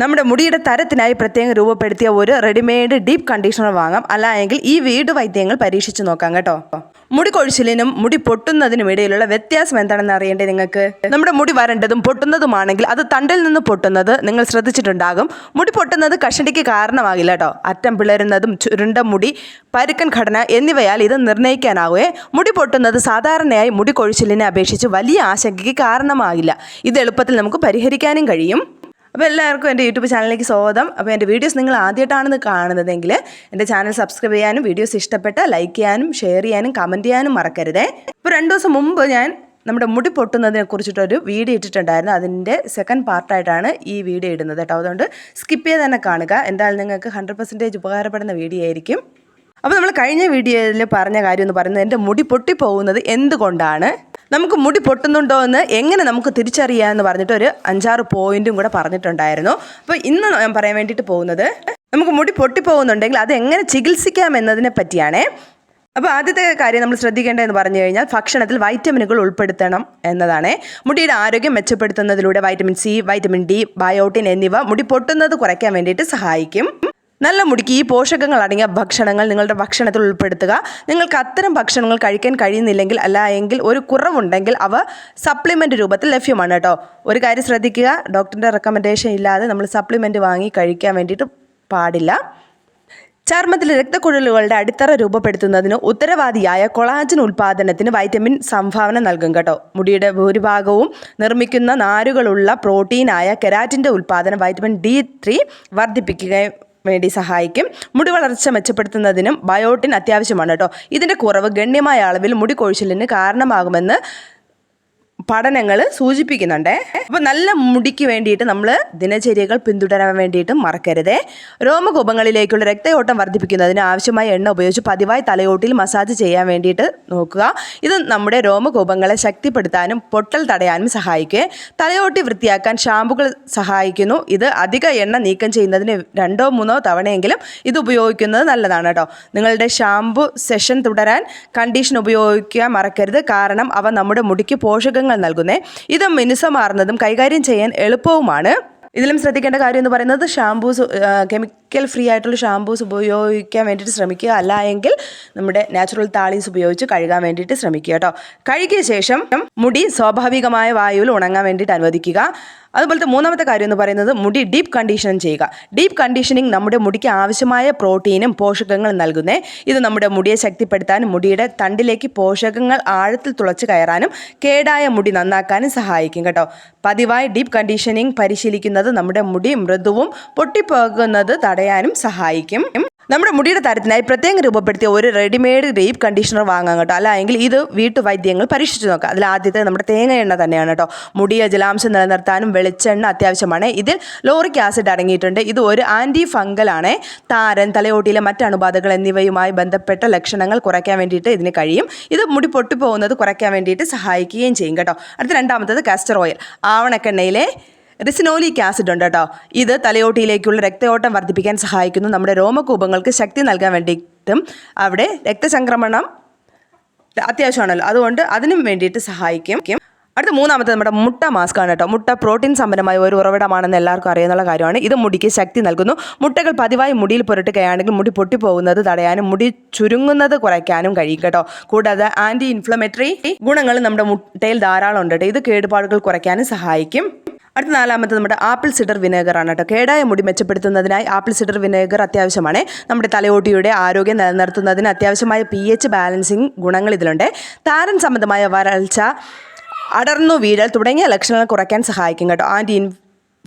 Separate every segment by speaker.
Speaker 1: നമ്മുടെ മുടിയുടെ തരത്തിനായി പ്രത്യേകം രൂപപ്പെടുത്തിയ ഒരു റെഡിമെയ്ഡ് ഡീപ്പ് കണ്ടീഷണർ വാങ്ങാം. അല്ലെങ്കിൽ ഈ വീട് വൈദ്യങ്ങൾ പരീക്ഷിച്ച് നോക്കാം കേട്ടോ. മുടി കൊഴിച്ചിലിനും മുടി പൊട്ടുന്നതിനും ഇടയിലുള്ള വ്യത്യാസം എന്താണെന്ന് അറിയേണ്ടത് നിങ്ങൾക്ക്? നമ്മുടെ മുടി വരണ്ടതും പൊട്ടുന്നതുമാണെങ്കിൽ അത് തണ്ടിൽ നിന്ന് പൊട്ടുന്നത് നിങ്ങൾ ശ്രദ്ധിച്ചിട്ടുണ്ടാകും. മുടി പൊട്ടുന്നത് കഷണ്ടിക്ക് കാരണമാകില്ല കേട്ടോ. അറ്റം പിളരുന്നതും ചുരുണ്ട മുടി, പരുക്കൻ ഘടന എന്നിവയാൽ ഇത് നിർണ്ണയിക്കാനാവുകയെ. മുടി പൊട്ടുന്നത് സാധാരണയായി മുടി കൊഴിച്ചിലിനെ അപേക്ഷിച്ച് വലിയ ആശങ്കയ്ക്ക് കാരണമാകില്ല. ഇത് എളുപ്പത്തിൽ നമുക്ക് പരിഹരിക്കാനും കഴിയും. അപ്പോൾ എല്ലാവർക്കും എൻ്റെ യൂട്യൂബ് ചാനലിലേക്ക് സ്വാഗതം. അപ്പോൾ എൻ്റെ വീഡിയോസ് നിങ്ങൾ ആദ്യമായിട്ടാണ് കാണുന്നതെങ്കിൽ എൻ്റെ ചാനൽ സബ്സ്ക്രൈബ് ചെയ്യാനും വീഡിയോസ് ഇഷ്ടപ്പെട്ട ലൈക്ക് ചെയ്യാനും ഷെയർ ചെയ്യാനും കമൻറ്റ് ചെയ്യാനും മറക്കരുതേ. ഇപ്പോൾ 2 ദിവസം മുമ്പ് ഞാൻ നമ്മുടെ മുടി പൊട്ടുന്നതിനെ കുറിച്ചിട്ടൊരു വീഡിയോ ഇട്ടിട്ടുണ്ടായിരുന്നു. അതിൻ്റെ സെക്കൻഡ് പാർട്ടായിട്ടാണ് ഈ വീഡിയോ ഇടുന്നത് കേട്ടോ. അതുകൊണ്ട് സ്കിപ്പ് ചെയ്ത് തന്നെ കാണുക. എന്തായാലും നിങ്ങൾക്ക് 100% ഉപകാരപ്പെടുന്ന വീഡിയോ ആയിരിക്കും. അപ്പോൾ നമ്മൾ കഴിഞ്ഞ വീഡിയോയിൽ പറഞ്ഞ കാര്യം എന്ന് പറയുന്നത് എൻ്റെ മുടി പൊട്ടിപ്പോകുന്നത് എന്തുകൊണ്ടാണ്, നമുക്ക് മുടി പൊട്ടുന്നുണ്ടോ എന്ന് എങ്ങനെ നമുക്ക് തിരിച്ചറിയാമെന്ന് പറഞ്ഞിട്ട് ഒരു 5-6 പോയിൻറ്റും കൂടെ പറഞ്ഞിട്ടുണ്ടായിരുന്നു. അപ്പോൾ ഇന്ന് ഞാൻ പറയാൻ വേണ്ടിയിട്ട് പോകുന്നത് നമുക്ക് മുടി പൊട്ടിപ്പോകുന്നുണ്ടെങ്കിൽ അത് എങ്ങനെ ചികിത്സിക്കാം എന്നതിനെ പറ്റിയാണ്. അപ്പോൾ ആദ്യത്തെ കാര്യം നമ്മൾ ശ്രദ്ധിക്കേണ്ടതെന്ന് പറഞ്ഞു കഴിഞ്ഞാൽ ഭക്ഷണത്തിൽ വൈറ്റമിനുകൾ ഉൾപ്പെടുത്തണം എന്നതാണ്. മുടിയുടെ ആരോഗ്യം മെച്ചപ്പെടുത്തുന്നതിലൂടെ vitamin C, vitamin D, biotin എന്നിവ മുടി പൊട്ടുന്നത് കുറയ്ക്കാൻ വേണ്ടിയിട്ട് സഹായിക്കും. നല്ല മുടിക്ക് ഈ പോഷകങ്ങൾ അടങ്ങിയ ഭക്ഷണങ്ങൾ നിങ്ങളുടെ ഭക്ഷണത്തിൽ ഉൾപ്പെടുത്തുക. നിങ്ങൾക്ക് അത്തരം ഭക്ഷണങ്ങൾ കഴിക്കാൻ കഴിയുന്നില്ലെങ്കിൽ എങ്കിൽ ഒരു കുറവുണ്ടെങ്കിൽ അവ സപ്ലിമെൻ്റ് രൂപത്തിൽ ലഭ്യമാണ് കേട്ടോ. ഒരു കാര്യം ശ്രദ്ധിക്കുക, ഡോക്ടറിൻ്റെ റെക്കമെൻഡേഷൻ ഇല്ലാതെ നമ്മൾ സപ്ലിമെൻ്റ് വാങ്ങി കഴിക്കാൻ വേണ്ടിയിട്ട് പാടില്ല. ചർമ്മത്തിലെ രക്തക്കുഴലുകളുടെ അടിത്തറ രൂപപ്പെടുത്തുന്നതിന് ഉത്തരവാദിയായ കൊളാജൻ ഉൽപ്പാദനത്തിന് വൈറ്റമിൻ സംഭാവന നൽകും കേട്ടോ. മുടിയുടെ ഭൂരിഭാഗവും നിർമ്മിക്കുന്ന നാരുകളുള്ള പ്രോട്ടീനായ കെരാറ്റിൻ്റെ ഉൽപ്പാദനം വൈറ്റമിൻ D3 വർദ്ധിപ്പിക്കുകയും വേണ്ടി സഹായിക്കും. മുടി വളർച്ച മെച്ചപ്പെടുത്തുന്നതിനും ബയോട്ടിൻ അത്യാവശ്യമാണ് കേട്ടോ. ഇതിൻ്റെ കുറവ് ഗണ്യമായ അളവിൽ മുടി കൊഴിച്ചിലിന് കാരണമാകുമെന്ന് പഠനങ്ങൾ സൂചിപ്പിക്കുന്നുണ്ട്. അപ്പോൾ നല്ല മുടിക്ക് വേണ്ടിയിട്ട് നമ്മൾ ദിനചര്യകൾ പിന്തുടരാൻ വേണ്ടിയിട്ട് മറക്കരുതേ. രോമകൂപങ്ങളിലേക്കുള്ള രക്തയോട്ടം വർദ്ധിപ്പിക്കുന്നതിന് ആവശ്യമായ എണ്ണ ഉപയോഗിച്ച് പതിവായി തലയോട്ടിൽ മസാജ് ചെയ്യാൻ വേണ്ടിയിട്ട് നോക്കുക. ഇത് നമ്മുടെ രോമകൂപങ്ങളെ ശക്തിപ്പെടുത്താനും പൊട്ടൽ തടയാനും സഹായിക്കുക. തലയോട്ടി വൃത്തിയാക്കാൻ ഷാമ്പുകൾ സഹായിക്കുന്നു. ഇത് അധിക എണ്ണ നീക്കം ചെയ്യുന്നതിന് 2-3 തവണയെങ്കിലും ഇത് ഉപയോഗിക്കുന്നത് നല്ലതാണ് കേട്ടോ. നിങ്ങളുടെ ഷാമ്പു സെഷൻ തുടരാൻ കണ്ടീഷൻ ഉപയോഗിക്കാൻ മറക്കരുത്. കാരണം അവ നമ്മുടെ മുടിക്ക് പോഷകങ്ങൾ നൽകുന്നേ. ഇത് മിനുസമാർന്നതും കൈകാര്യം ചെയ്യാൻ എളുപ്പവുമാണ്. ഇതിലും ശ്രദ്ധിക്കേണ്ട കാര്യം എന്ന് പറയുന്നത് ഷാംപൂസ്, കെമിക്കൽ ഫ്രീ ആയിട്ടുള്ള ഷാംപൂസ് ഉപയോഗിക്കാൻ വേണ്ടിയിട്ട് ശ്രമിക്കുക. എങ്കിൽ നമ്മുടെ നാച്ചുറൽ താളീസ് ഉപയോഗിച്ച് കഴുകാൻ വേണ്ടിയിട്ട് ശ്രമിക്കുക കേട്ടോ. കഴുകിയ ശേഷം മുടി സ്വാഭാവികമായ വായുവിൽ ഉണങ്ങാൻ വേണ്ടിയിട്ട് അനുവദിക്കുക. അതുപോലത്തെ 3ാമത്തെ കാര്യം എന്ന് പറയുന്നത് മുടി ഡീപ്പ് കണ്ടീഷൻ ചെയ്യുക. ഡീപ്പ് കണ്ടീഷനിങ് നമ്മുടെ മുടിക്ക് ആവശ്യമായ പ്രോട്ടീനും പോഷകങ്ങളും നൽകുന്നേ. ഇത് നമ്മുടെ മുടിയെ ശക്തിപ്പെടുത്താനും മുടിയുടെ തണ്ടിലേക്ക് പോഷകങ്ങൾ ആഴത്തിൽ തുളച്ച് കയറാനും കേടായ മുടി നന്നാക്കാനും സഹായിക്കും കേട്ടോ. പതിവായി ഡീപ്പ് കണ്ടീഷനിങ് പരിശീലിക്കുന്നത് നമ്മുടെ മുടി മൃദുവും പൊട്ടിപ്പോകുന്നത് തടയാനും സഹായിക്കും. നമ്മുടെ മുടിയുടെ തരത്തിനായി പ്രത്യേകം രൂപപ്പെടുത്തിയ ഒരു റെഡിമെയ്ഡ് ഡീപ്പ് കണ്ടീഷണർ വാങ്ങാൻ കേട്ടോ. അല്ലെങ്കിൽ ഇത് വീട്ടുവൈദ്യങ്ങൾ പരീക്ഷിച്ച് നോക്കാം. അതിൽ ആദ്യത്തെ നമ്മുടെ തേങ്ങ എണ്ണ തന്നെയാണ് കേട്ടോ. മുടിയെ ജലാംശം നിലനിർത്താനും വെളിച്ചെണ്ണ അത്യാവശ്യമാണ്. ഇതിൽ ലോറിക് ആസിഡ് അടങ്ങിയിട്ടുണ്ട്. ഇത് ഒരു ആൻറ്റി ഫംഗലാണ്. താരൻ, തലയോട്ടിയിലെ മറ്റ് അണുബാധകൾ എന്നിവയുമായി ബന്ധപ്പെട്ട ലക്ഷണങ്ങൾ കുറയ്ക്കാൻ വേണ്ടിയിട്ട് ഇതിന് കഴിയും. ഇത് മുടി പൊട്ടിപ്പോകുന്നത് കുറയ്ക്കാൻ വേണ്ടിയിട്ട് സഹായിക്കുകയും ചെയ്യും കേട്ടോ. അടുത്ത 2ാമത്തത് കാസ്റ്റർ ഓയിൽ. ആവണക്കെണ്ണയിലെ റിസിനോലിക് ആസിഡ് ഉണ്ട് കേട്ടോ. ഇത് തലയോട്ടിയിലേക്കുള്ള രക്തയോട്ടം വർദ്ധിപ്പിക്കാൻ സഹായിക്കുന്നു. നമ്മുടെ രോമകൂപങ്ങൾക്ക് ശക്തി നൽകാൻ വേണ്ടിയിട്ടും അവിടെ രക്തചംക്രമണം അത്യാവശ്യമാണല്ലോ, അതുകൊണ്ട് അതിനും വേണ്ടിയിട്ട് സഹായിക്കും. അടുത്ത 3ാമത്തെ നമ്മുടെ മുട്ട മാസ്ക് ആണ് കേട്ടോ. മുട്ട പ്രോട്ടീൻ സമ്പന്നമായ ഒരു ഉറവിടമാണെന്ന് എല്ലാവർക്കും അറിയാവുന്ന കാര്യമാണ്. ഇത് മുടിക്ക് ശക്തി നൽകുന്നു. മുട്ടകൾ പതിവായി മുടിയിൽ പുരട്ടുകയാണെങ്കിൽ മുടി പൊട്ടിപ്പോകുന്നത് തടയാനും മുടി ചുരുങ്ങുന്നത് കുറയ്ക്കാനും കഴിയും കേട്ടോ. കൂടാതെ ആൻറ്റി ഇൻഫ്ലമേറ്ററി ഗുണങ്ങൾ നമ്മുടെ മുട്ടയിൽ ധാരാളം ഉണ്ട് കേട്ടോ. ഇത് കേടുപാടുകൾ കുറയ്ക്കാനും സഹായിക്കും. അടുത്ത 4ാമത്തെ നമ്മുടെ ആപ്പിൾ സിഡർ വിനേഗർ ആണ് കേട്ടോ. കേടായ മുടി മെച്ചപ്പെടുത്തുന്നതിനായി ആപ്പിൾ സിഡർ വിനേഗർ അത്യാവശ്യമാണ്. നമ്മുടെ തലയോട്ടിയുടെ ആരോഗ്യം നിലനിർത്തുന്നതിന് അത്യാവശ്യമായ pH ബാലൻസിങ് ഗുണങ്ങൾ ഇതിലുണ്ട്. താരൻ സംബന്ധമായ വരൾച്ച, അടർന്നു വീഴൽ തുടങ്ങിയ ലക്ഷണങ്ങൾ കുറയ്ക്കാൻ സഹായിക്കും കേട്ടോ. ആൻറ്റി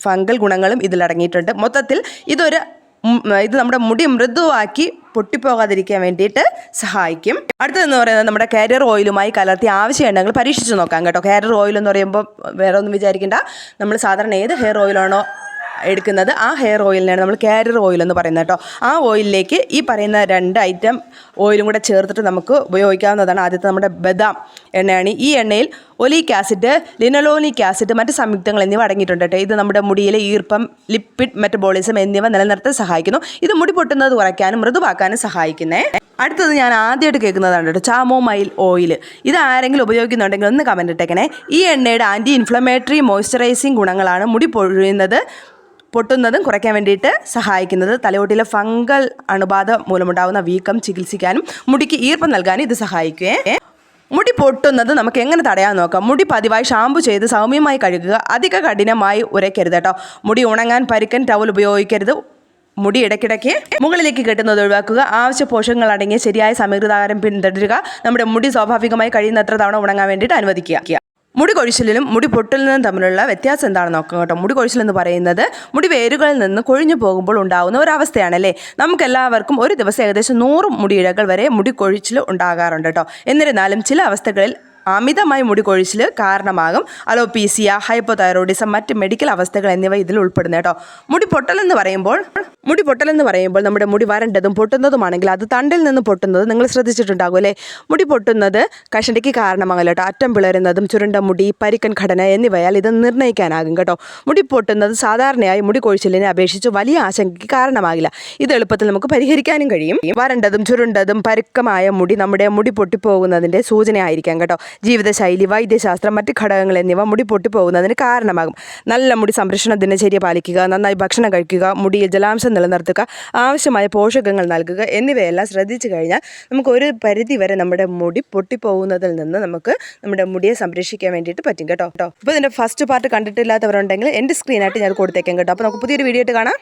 Speaker 1: ഫംഗൽ ഗുണങ്ങളും ഇതിലടങ്ങിയിട്ടുണ്ട്. മൊത്തത്തിൽ ഇത് നമ്മുടെ മുടി മൃദുവാക്കി പൊട്ടിപ്പോകാതിരിക്കാൻ വേണ്ടിയിട്ട് സഹായിക്കും. അടുത്തതെന്ന് പറയുന്നത് നമ്മുടെ കാരിയർ ഓയിലുമായി കലർത്തി ആവശ്യ എണ്ണകൾ പരീക്ഷിച്ച് നോക്കാം കേട്ടോ. കാരിയർ ഓയിൽ എന്ന് പറയുമ്പോൾ വേറെ ഒന്നും വിചാരിക്കേണ്ട, നമ്മൾ സാധാരണ ഏത് ഹെയർ ഓയിലാണോ എടുക്കുന്നത് ആ ഹെയർ ഓയിലിനാണ് നമ്മൾ കാരിയർ ഓയിൽ എന്ന് പറയുന്നത് കേട്ടോ. ആ ഓയിലിലേക്ക് ഈ പറയുന്ന 2 ഐറ്റം ഓയിലും കൂടെ ചേർത്തിട്ട് നമുക്ക് ഉപയോഗിക്കാവുന്നതാണ്. ആദ്യത്തെ നമ്മുടെ ബദാം എണ്ണയാണ്. ഈ എണ്ണയിൽ ഒലീക് ആസിഡ്, ലിനോലോനിക് ആസിഡ്, മറ്റ് സംയുക്തങ്ങൾ എന്നിവ അടങ്ങിയിട്ടുണ്ട് കേട്ടോ. ഇത് നമ്മുടെ മുടിയിലെ ഈർപ്പം, ലിപ്പിഡ് മെറ്റബോളിസം എന്നിവ നിലനിർത്താൻ സഹായിക്കുന്നു. ഇത് മുടി പൊട്ടുന്നത് കുറയ്ക്കാനും മൃദുവാക്കാനും സഹായിക്കുന്നേ. അടുത്തത് ഞാൻ ആദ്യമായിട്ട് കേൾക്കുന്നതാണ് കേട്ടോ, ചാമോമൈൽ ഓയിൽ. ഇത് ആരെങ്കിലും ഉപയോഗിക്കുന്നുണ്ടെങ്കിൽ ഒന്ന് കമൻറ്റ് ഇട്ടേക്കണേ. ഈ എണ്ണയുടെ ആൻറ്റി ഇൻഫ്ലമേറ്ററി മോയ്സ്ചറൈസിങ് ഗുണങ്ങളാണ് മുടി പൊട്ടുന്നതും കുറയ്ക്കാൻ വേണ്ടിയിട്ട് സഹായിക്കുന്നത്. തലയോട്ടിയിലെ ഫംഗൽ അണുബാധ മൂലമുണ്ടാകുന്ന വീക്കം ചികിത്സിക്കാനും മുടിക്ക് ഈർപ്പം നൽകാനും ഇത് സഹായിക്കുകയെ. മുടി പൊട്ടുന്നത് നമുക്ക് എങ്ങനെ തടയാൻ നോക്കാം. മുടി പതിവായി ഷാമ്പു ചെയ്ത് സൗമ്യമായി കഴുകുക. അധിക കഠിനമായി ഉരയ്ക്കരുത് കേട്ടോ. മുടി ഉണങ്ങാൻ പരുക്കൻ ടവൽ ഉപയോഗിക്കരുത്. മുടി ഇടയ്ക്കിടയ്ക്ക് മുകളിലേക്ക് കെട്ടുന്നത് ഒഴിവാക്കുക. ആവശ്യ പോഷകങ്ങൾ അടങ്ങിയ ശരിയായ സമീകൃതാഹാരം പിന്തുടരുക. നമ്മുടെ മുടി സ്വാഭാവികമായി കഴിയുന്നത്ര തവണ ഉണങ്ങാൻ വേണ്ടിയിട്ട് അനുവദിക്കുക. മുടി കൊഴിച്ചിലിനും മുടി പൊട്ടലിനും തമ്മിലുള്ള വ്യത്യാസം എന്താണെന്ന് നോക്കാം കേട്ടോ. മുടി കൊഴിച്ചിലെന്ന് പറയുന്നത് മുടി വേരുകളിൽ നിന്ന് കൊഴിഞ്ഞു പോകുമ്പോൾ ഉണ്ടാകുന്ന ഒരവസ്ഥയാണല്ലേ. നമുക്കെല്ലാവർക്കും ഒരു ദിവസം ഏകദേശം 100 മുടിയിഴകൾ വരെ മുടി കൊഴിച്ചിൽ ഉണ്ടാകാറുണ്ട് കേട്ടോ. എന്നിരുന്നാലും ചില അവസ്ഥകളിൽ അമിതമായി മുടി കൊഴിച്ചിൽ കാരണമാകും. അലോപീസിയ, ഹൈപ്പോതൈറോയിഡിസം, മറ്റ് മെഡിക്കൽ അവസ്ഥകൾ എന്നിവ ഇതിൽ ഉൾപ്പെടുന്നു കേട്ടോ. മുടി പൊട്ടലെന്ന് പറയുമ്പോൾ നമ്മുടെ മുടി വരണ്ടതും പൊട്ടുന്നതുമാണെങ്കിൽ അത് തണ്ടിൽ നിന്ന് പൊട്ടുന്നത് നിങ്ങൾ ശ്രദ്ധിച്ചിട്ടുണ്ടാകും അല്ലേ. മുടി പൊട്ടുന്നത് കഷണ്ടിക്ക് കാരണമാകില്ല കേട്ടോ. അറ്റം പിളരുന്നതും ചുരുണ്ട മുടി, പരിക്കൻ ഘടന എന്നിവയാൽ ഇത് നിർണ്ണയിക്കാനാകും കേട്ടോ. മുടി പൊട്ടുന്നത് സാധാരണയായി മുടി കൊഴിച്ചിലിനെ അപേക്ഷിച്ച് വലിയ ആശങ്കയ്ക്ക് കാരണമാകില്ല. ഇത് എളുപ്പത്തിൽ നമുക്ക് പരിഹരിക്കാനും കഴിയും. വരണ്ടതും ചുരുണ്ടതും പരുക്കമായ മുടി നമ്മുടെ മുടി പൊട്ടിപ്പോകുന്നതിൻ്റെ സൂചനയായിരിക്കാം കേട്ടോ. ജീവിതശൈലി, വൈദ്യശാസ്ത്രം, മറ്റ് ഘടകങ്ങൾ എന്നിവ മുടി പൊട്ടിപ്പോകുന്നതിന് കാരണമാകും. നല്ല മുടി സംരക്ഷണ ദിനചര്യ പാലിക്കുക, നന്നായി ഭക്ഷണം കഴിക്കുക, മുടിയിൽ ജലാംശം നിലനിർത്തുക, ആവശ്യമായ പോഷകങ്ങൾ നൽകുക എന്നിവയെല്ലാം ശ്രദ്ധിച്ചു കഴിഞ്ഞാൽ നമുക്ക് ഒരു പരിധി വരെ നമ്മുടെ മുടി പൊട്ടിപ്പോകുന്നതിൽ നിന്ന് നമുക്ക് നമ്മുടെ മുടിയെ സംരക്ഷിക്കാൻ വേണ്ടിയിട്ട് പറ്റും കേട്ടോ. അപ്പോൾ ഇതിൻ്റെ ഫസ്റ്റ് പാർട്ട് കണ്ടിട്ടില്ലാത്തവരുണ്ടെങ്കിൽ എൻ്റെ സ്ക്രീനായിട്ട് ഞാൻ കൊടുത്തേക്കാം കേട്ടോ. അപ്പോൾ നമുക്ക് പുതിയൊരു വീഡിയോ ആയിട്ട് കാണാം.